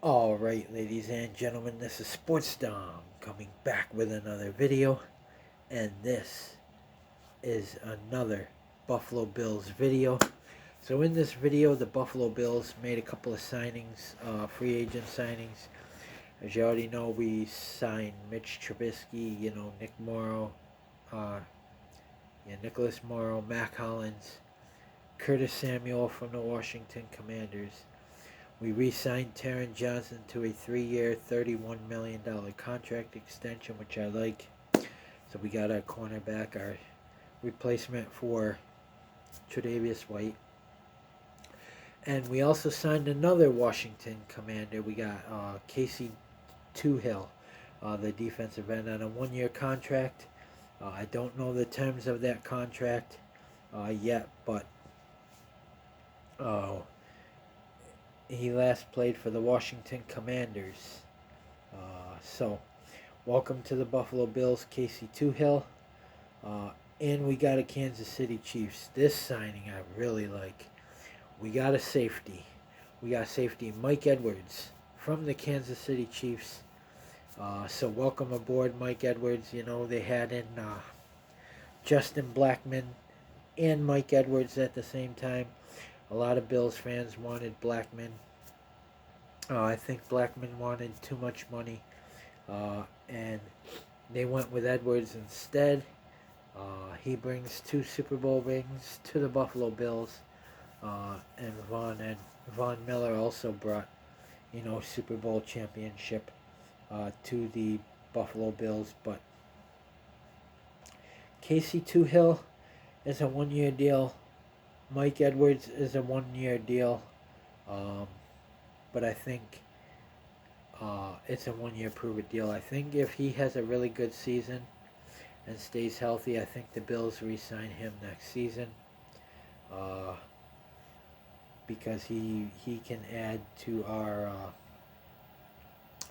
Alright, ladies and gentlemen, this is Sports Dom coming back with another video, and this is another Buffalo Bills video. So in this video, the Buffalo Bills made a couple of signings, free agent signings. As you already know, we signed Mitch Trubisky, Nick Morrow, Nicholas Morrow, Mac Hollins, Curtis Samuel from the Washington Commanders. We re-signed Taron Johnson to a 3-year, $31 million contract extension, which I like. So we got our cornerback, our replacement for Tre'Davious White. And we also signed another Washington Commander. We got Casey Toohill, the defensive end, on a 1-year contract. I don't know the terms of that contract yet, but he last played for the Washington Commanders. So, welcome to the Buffalo Bills, Casey Toohill. And we got a Kansas City Chiefs. This signing I really like. We got a safety. We got safety Mike Edwards from the Kansas City Chiefs. So welcome aboard, Mike Edwards. They had in Justin Blackmon and Mike Edwards at the same time. A lot of Bills fans wanted Blackmon. I think Blackmon wanted too much money, and they went with Edwards instead. He brings 2 Super Bowl rings to the Buffalo Bills, and Von Miller also brought, Super Bowl championship to the Buffalo Bills. But Casey Toohill is a 1-year deal. Mike Edwards is a 1-year deal, but I think it's a 1-year prove-it deal. I think if he has a really good season and stays healthy, I think the Bills re-sign him next season, because he can add to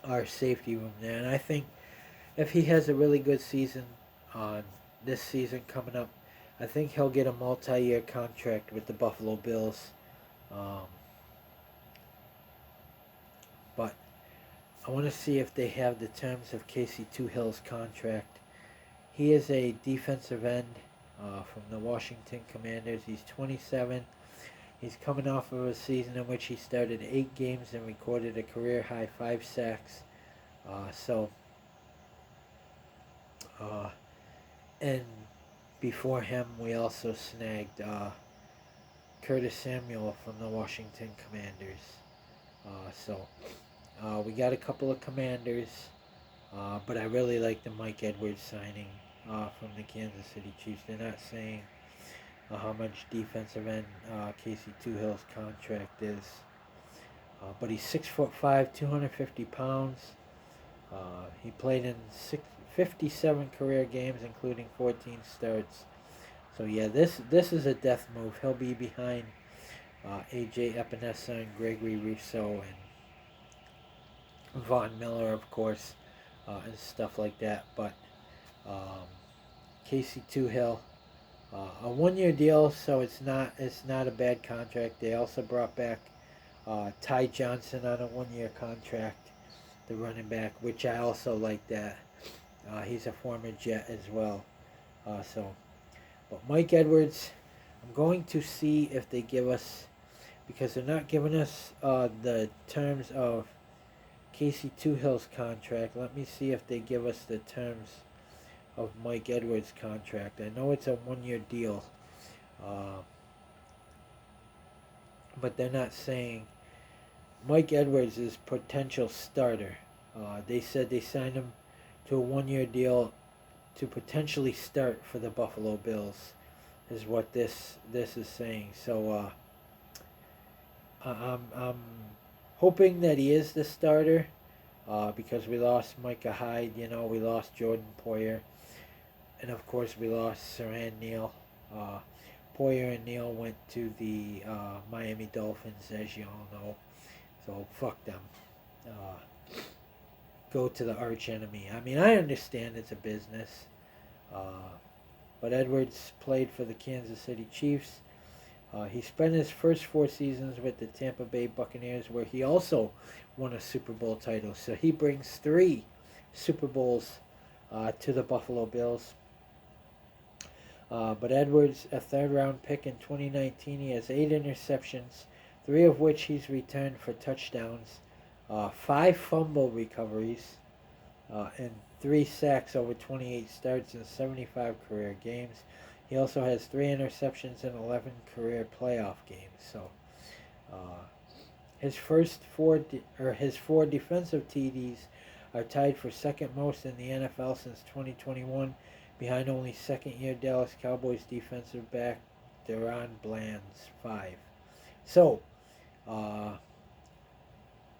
our safety room there. And I think if he has a really good season this season coming up, I think he'll get a multi-year contract with the Buffalo Bills. But I want to see if they have the terms of Casey Toohill's contract. He is a defensive end from the Washington Commanders. He's 27. He's coming off of a season in which he started 8 games and recorded a career-high 5 sacks. And before him, we also snagged Curtis Samuel from the Washington Commanders. We got a couple of Commanders, but I really like the Mike Edwards signing from the Kansas City Chiefs. They're not saying how much defensive end Casey Toohill's contract is, but he's 6'5", 250 pounds. He played in 57 career games, including 14 starts. So yeah, this is a death move. He'll be behind A.J. Epinesa and Gregory Rousseau and Von Miller, of course, and stuff like that. But Casey Toohill, a 1-year deal, so it's not a bad contract. They also brought back Ty Johnson on a 1-year contract, the running back, which I also like that. He's a former Jet as well. But Mike Edwards, I'm going to see if they give us, because they're not giving us the terms of Casey Toohill's contract. Let me see if they give us the terms of Mike Edwards' contract. I know it's a 1-year deal, but they're not saying. Mike Edwards is potential starter. They said they signed him to a 1-year deal to potentially start for the Buffalo Bills, is what this is saying. So I'm hoping that he is the starter, because we lost Micah Hyde, we lost Jordan Poyer, and of course we lost Saran Neal. Poyer and Neal went to the Miami Dolphins, as you all know, so fuck them. Go to the arch enemy. I mean, I understand it's a business, but Edwards played for the Kansas City Chiefs. He spent his first 4 seasons with the Tampa Bay Buccaneers, where he also won a Super Bowl title. So he brings 3 Super Bowls to the Buffalo Bills. But Edwards, a third-round pick in 2019, he has 8 interceptions, 3 of which he's returned for touchdowns, 5 fumble recoveries, and 3 sacks over 28 starts in 75 career games. He also has 3 interceptions in 11 career playoff games. So his 4 defensive TDs are tied for second most in the NFL since 2021, behind only second-year Dallas Cowboys defensive back Deron Bland's 5. So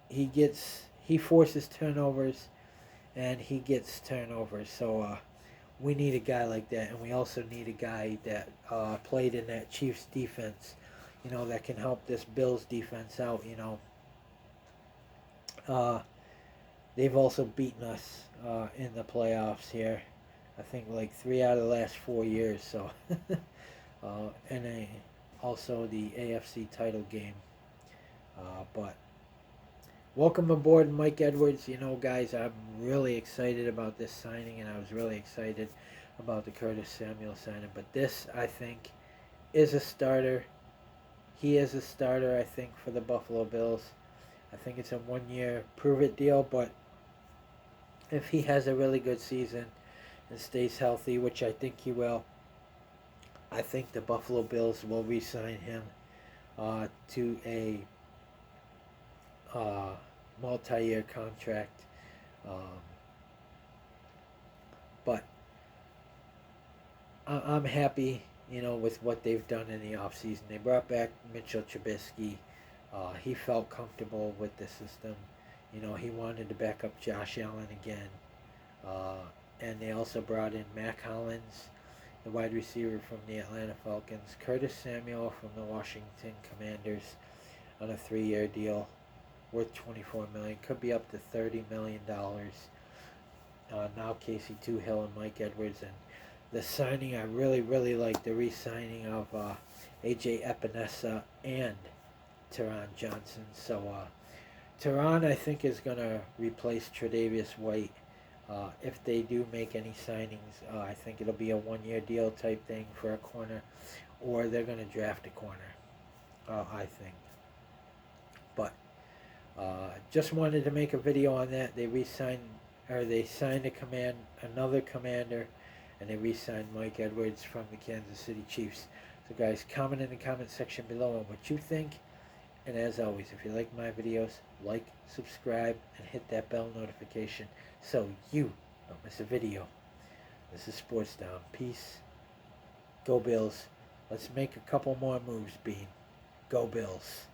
he forces turnovers and he gets turnovers. So we need a guy like that, and we also need a guy that played in that Chiefs defense, that can help this Bills defense out. They've also beaten us in the playoffs here. I think like 3 out of the last 4 years. So, and also the AFC title game. But welcome aboard, Mike Edwards. Guys, I'm really excited about this signing, and I was really excited about the Curtis Samuel signing. But this, I think, is a starter. He is a starter, I think, for the Buffalo Bills. I think it's a 1-year prove-it deal, but if he has a really good season and stays healthy, which I think he will, I think the Buffalo Bills will re-sign him to a multi-year contract. But I'm happy, with what they've done in the offseason. They brought back Mitchell Trubisky. He felt comfortable with the system. He wanted to back up Josh Allen again. And they also brought in Mac Hollins, the wide receiver from the Atlanta Falcons, Curtis Samuel from the Washington Commanders on a 3-year deal worth $24 million, could be up to $30 million. Now Casey Toohill and Mike Edwards, and the signing, I really, really like the re-signing of AJ Epinesa and Teron Johnson. So Teron, I think, is going to replace Tre'Davious White. If they do make any signings, I think it'll be a 1-year deal type thing for a corner, or they're going to draft a corner, I think. But just wanted to make a video on that. They signed another commander, and they re-signed Mike Edwards from the Kansas City Chiefs. So guys, comment in the comment section below on what you think. And as always, if you like my videos, like, subscribe, and hit that bell notification so you don't miss a video. This is Sports Down. Peace. Go Bills. Let's make a couple more moves, Beane. Go Bills.